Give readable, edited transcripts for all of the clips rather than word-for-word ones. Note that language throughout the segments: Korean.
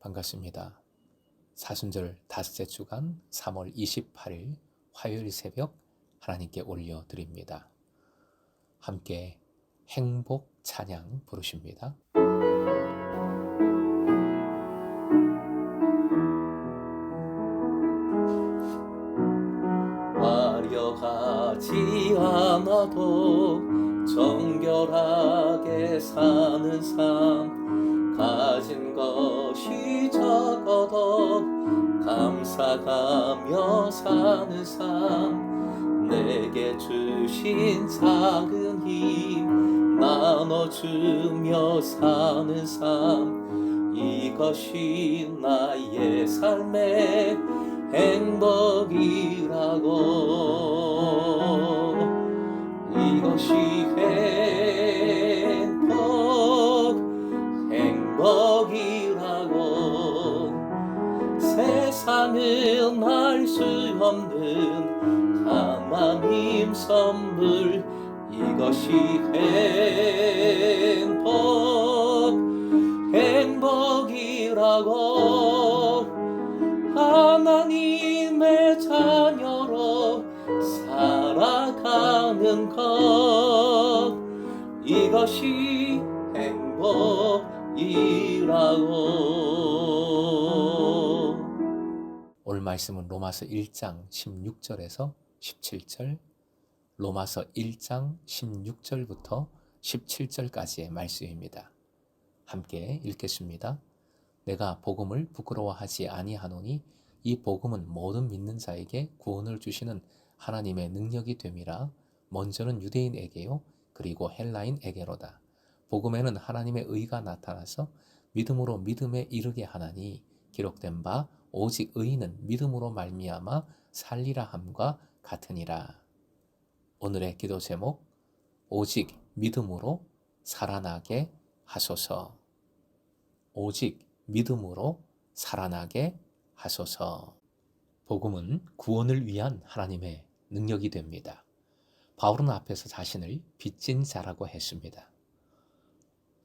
반갑습니다. 사순절 다섯째 주간 3월 28일 화요일 새벽 하나님께 올려드립니다. 함께 행복 찬양 부르십니다. 화려하지 않아도 정결하게 사는 삶, 가진 것이 적어도 감사하며 사는 삶, 내게 주신 작은 힘 나눠주며 사는 삶, 이것이 나의 삶의 행복이라고. 이것이 행복이라고. 세상은 알 수 없는 하나님 선물, 이것이 행복이라고. 하나님의 자녀로 살아가는 것, 이것이 행복이라고. 오늘 말씀은 로마서 1장 16절에서 17절, 로마서 1장 16절부터 17절까지의 말씀입니다. 함께 읽겠습니다. 내가 복음을 부끄러워하지 아니하노니 이 복음은 모든 믿는 자에게 구원을 주시는 하나님의 능력이 됨이라. 먼저는 유대인에게요 그리고 헬라인에게로다. 복음에는 하나님의 의가 나타나서 믿음으로 믿음에 이르게 하나니, 기록된 바 오직 의인은 믿음으로 말미암아 살리라 함과 같으니라. 오늘의 기도 제목, 오직 믿음으로 살아나게 하소서. 오직 믿음으로 살아나게 하소서. 복음은 구원을 위한 하나님의 능력이 됩니다. 바울은 앞에서 자신을 빚진 자라고 했습니다.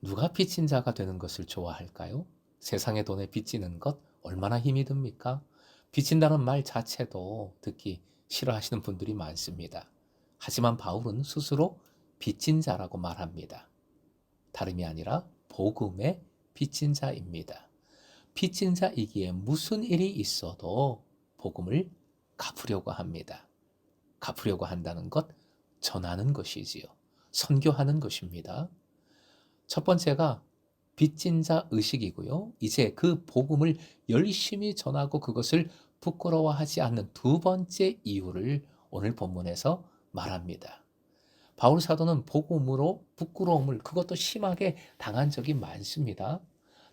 누가 빚진 자가 되는 것을 좋아할까요? 세상의 돈에 빚지는 것 얼마나 힘이 듭니까? 빚진다는 말 자체도 듣기 싫어하시는 분들이 많습니다. 하지만 바울은 스스로 빚진 자라고 말합니다. 다름이 아니라 복음의 빚진 자입니다. 빚진 자이기에 무슨 일이 있어도 복음을 갚으려고 합니다. 갚으려고 한다는 것, 전하는 것이지요. 선교하는 것입니다. 첫 번째가 빚진 자 의식이고요. 이제 그 복음을 열심히 전하고 그것을 부끄러워하지 않는 두 번째 이유를 오늘 본문에서 말합니다. 바울 사도는 복음으로 부끄러움을 그것도 심하게 당한 적이 많습니다.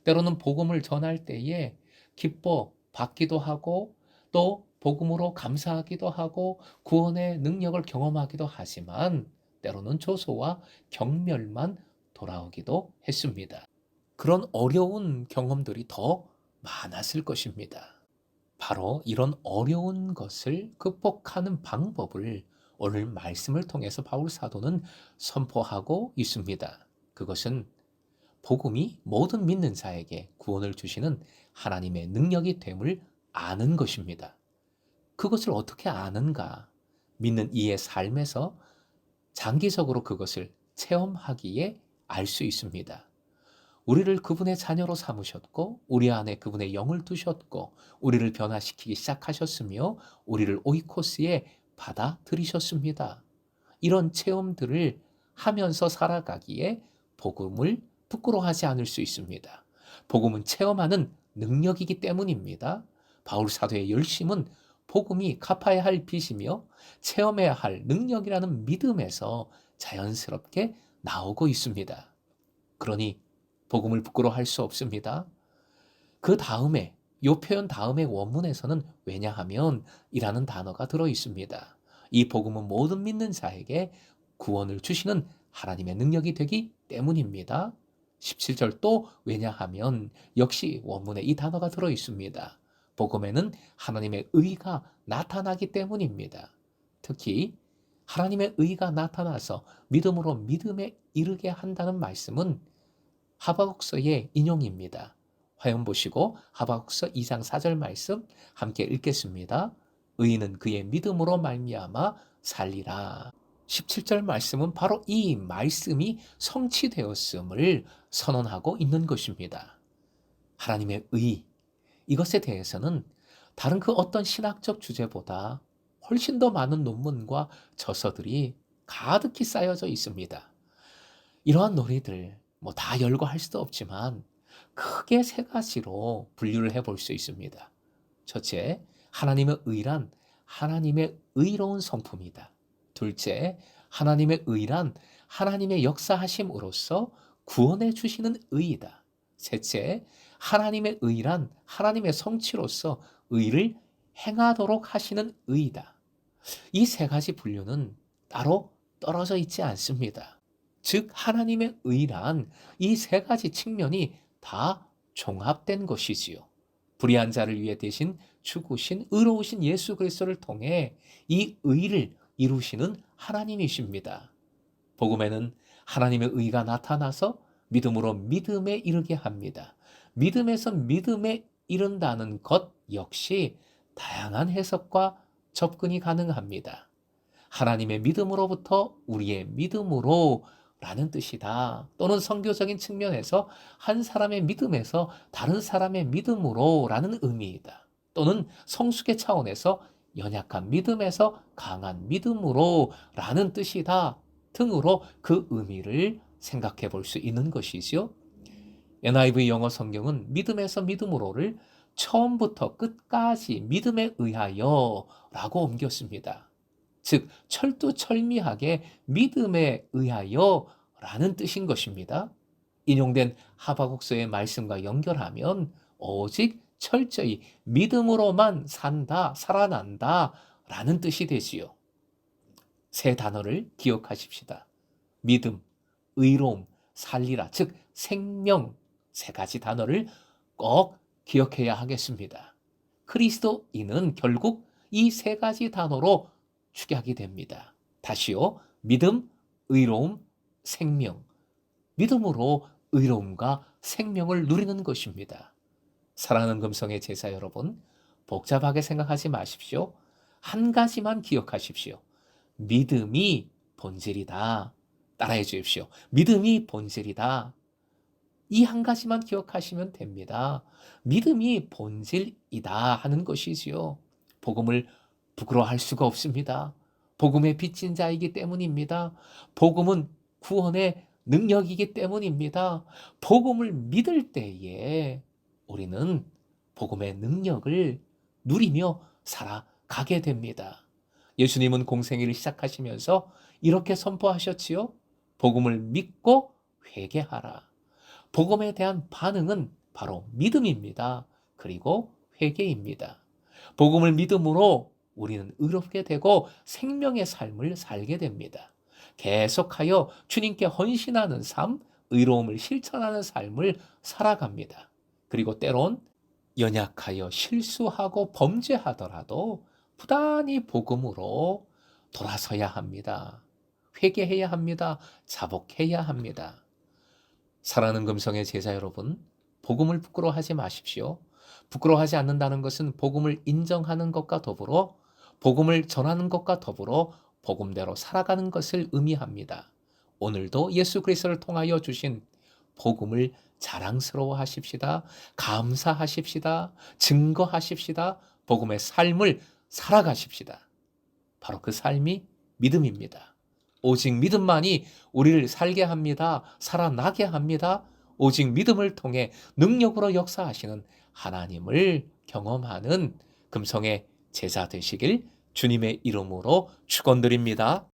때로는 복음을 전할 때에 기뻐 받기도 하고 또 복음으로 감사하기도 하고 구원의 능력을 경험하기도 하지만 때로는 조소와 경멸만 돌아오기도 했습니다. 그런 어려운 경험들이 더 많았을 것입니다. 바로 이런 어려운 것을 극복하는 방법을 오늘 말씀을 통해서 바울 사도는 선포하고 있습니다. 그것은 복음이 모든 믿는 자에게 구원을 주시는 하나님의 능력이 됨을 아는 것입니다. 그것을 어떻게 아는가? 믿는 이의 삶에서 장기적으로 그것을 체험하기에 알 수 있습니다. 우리를 그분의 자녀로 삼으셨고 우리 안에 그분의 영을 두셨고 우리를 변화시키기 시작하셨으며 우리를 오이코스에 받아들이셨습니다. 이런 체험들을 하면서 살아가기에 복음을 부끄러워하지 않을 수 있습니다. 복음은 체험하는 능력이기 때문입니다. 바울 사도의 열심은 복음이 갚아야 할 빚이며 체험해야 할 능력이라는 믿음에서 자연스럽게 나오고 있습니다. 그러니 복음을 부끄러워할 수 없습니다. 그 다음에 이 표현 다음에 원문에서는 왜냐하면 이라는 단어가 들어 있습니다. 이 복음은 모든 믿는 자에게 구원을 주시는 하나님의 능력이 되기 때문입니다. 17절 또 왜냐하면 역시 원문에 이 단어가 들어 있습니다. 복음에는 하나님의 의가 나타나기 때문입니다. 특히 하나님의 의가 나타나서 믿음으로 믿음에 이르게 한다는 말씀은 하박국서의 인용입니다. 화면 보시고 하박국서 2장 4절 말씀 함께 읽겠습니다. 의인은 그의 믿음으로 말미암아 살리라. 17절 말씀은 바로 이 말씀이 성취되었음을 선언하고 있는 것입니다. 하나님의 의, 이것에 대해서는 다른 그 어떤 신학적 주제보다 훨씬 더 많은 논문과 저서들이 가득히 쌓여져 있습니다. 이러한 논의들 다 열고 할 수도 없지만 크게 세 가지로 분류를 해볼 수 있습니다. 첫째, 하나님의 의란 하나님의 의로운 성품이다. 둘째, 하나님의 의란 하나님의 역사하심으로써 구원해 주시는 의이다. 셋째, 하나님의 의란 하나님의 성취로서 의를 행하도록 하시는 의이다. 이 세 가지 분류는 따로 떨어져 있지 않습니다. 즉 하나님의 의란 이 세 가지 측면이 다 종합된 것이지요. 불의한 자를 위해 대신 죽으신 의로우신 예수 그리스도를 통해 이 의를 이루시는 하나님이십니다. 복음에는 하나님의 의가 나타나서 믿음으로 믿음에 이르게 합니다. 믿음에서 믿음에 이른다는 것 역시 다양한 해석과 접근이 가능합니다. 하나님의 믿음으로부터 우리의 믿음으로 라는 뜻이다. 또는 선교적인 측면에서 한 사람의 믿음에서 다른 사람의 믿음으로 라는 의미이다. 또는 성숙의 차원에서 연약한 믿음에서 강한 믿음으로 라는 뜻이다 등으로 그 의미를 생각해 볼 수 있는 것이죠. NIV 영어 성경은 믿음에서 믿음으로를 처음부터 끝까지 믿음에 의하여 라고 옮겼습니다. 즉 철두철미하게 믿음에 의하여 라는 뜻인 것입니다. 인용된 하박국서의 말씀과 연결하면 오직 철저히 믿음으로만 산다, 살아난다 라는 뜻이 되지요. 세 단어를 기억하십시다. 믿음, 의로움, 살리라, 즉 생명, 세 가지 단어를 꼭 기억해야 하겠습니다. 그리스도인은 결국 이 세 가지 단어로 축약이 됩니다. 다시요. 믿음, 의로움, 생명. 믿음으로 의로움과 생명을 누리는 것입니다. 사랑하는 금성의 제자 여러분, 복잡하게 생각하지 마십시오. 한 가지만 기억하십시오. 믿음이 본질이다. 따라해 주십시오. 믿음이 본질이다. 이 한 가지만 기억하시면 됩니다. 믿음이 본질이다 하는 것이지요. 복음을 부끄러워할 수가 없습니다. 복음의 빚진 자이기 때문입니다. 복음은 구원의 능력이기 때문입니다. 복음을 믿을 때에 우리는 복음의 능력을 누리며 살아가게 됩니다. 예수님은 공생애를 시작하시면서 이렇게 선포하셨지요. 복음을 믿고 회개하라. 복음에 대한 반응은 바로 믿음입니다. 그리고 회개입니다. 복음을 믿음으로 우리는 의롭게 되고 생명의 삶을 살게 됩니다. 계속하여 주님께 헌신하는 삶, 의로움을 실천하는 삶을 살아갑니다. 그리고 때론 연약하여 실수하고 범죄하더라도 부단히 복음으로 돌아서야 합니다. 회개해야 합니다. 자복해야 합니다. 사랑하는 금성의 제자 여러분, 복음을 부끄러워하지 마십시오. 부끄러워하지 않는다는 것은 복음을 인정하는 것과 더불어 복음을 전하는 것과 더불어 복음대로 살아가는 것을 의미합니다. 오늘도 예수 그리스도를 통하여 주신 복음을 자랑스러워하십시다. 감사하십시다. 증거하십시다. 복음의 삶을 살아가십시다. 바로 그 삶이 믿음입니다. 오직 믿음만이 우리를 살게 합니다. 살아나게 합니다. 오직 믿음을 통해 능력으로 역사하시는 하나님을 경험하는 금성의 제자 되시길 주님의 이름으로 축원드립니다.